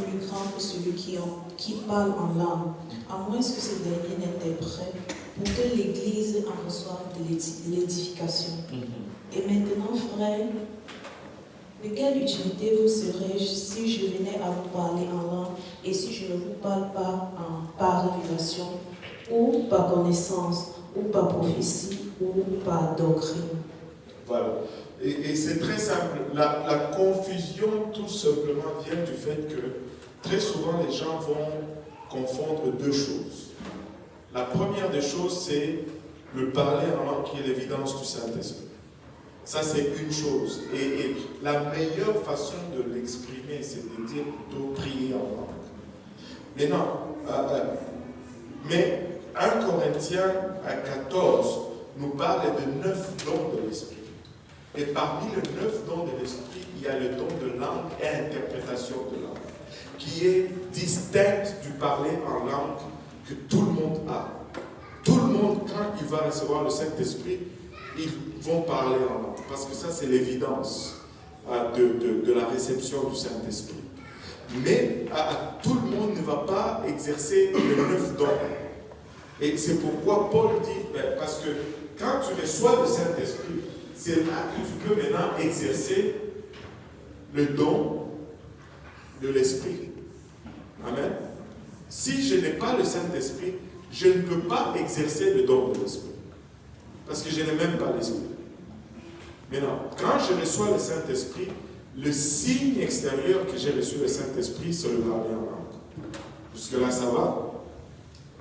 plus grand que celui qui parle en langue, à moins que ce dernier n'était prêt pour que l'Église en reçoive de l'édification. Et maintenant, frères, de quelle utilité vous serais-je si je venais à vous parler en langue et si je ne vous parle pas par révélation, ou par connaissance, ou par prophétie, ou par doctrine? Voilà. Et c'est très simple. La confusion, tout simplement, vient du fait que très souvent, les gens vont confondre deux choses. La première des choses, c'est le parler en langue qui est l'évidence du Saint-Esprit. Ça, c'est une chose. Et la meilleure façon de l'exprimer, c'est de dire plutôt prier en langue. Maintenant, mais 1 Corinthiens 14 nous parle de 9 dons de l'Esprit. Et parmi les 9 dons de l'Esprit, il y a le don de langue et interprétation de langue, qui est distinct du parler en langue que tout le monde a. Tout le monde, quand il va recevoir le Saint-Esprit, ils vont parler en langue, parce que ça, c'est l'évidence de la réception du Saint-Esprit. Mais tout le monde ne va pas exercer les 9 dons. Et c'est pourquoi Paul dit, parce que quand tu reçois le Saint-Esprit, c'est là que tu peux maintenant exercer le don de l'Esprit. Amen. Si je n'ai pas le Saint-Esprit, je ne peux pas exercer le don de l'Esprit. Parce que je n'ai même pas l'Esprit. Maintenant, quand je reçois le Saint-Esprit, le signe extérieur que j'ai reçu le Saint-Esprit, c'est le parler en langue. Jusque-là, ça va?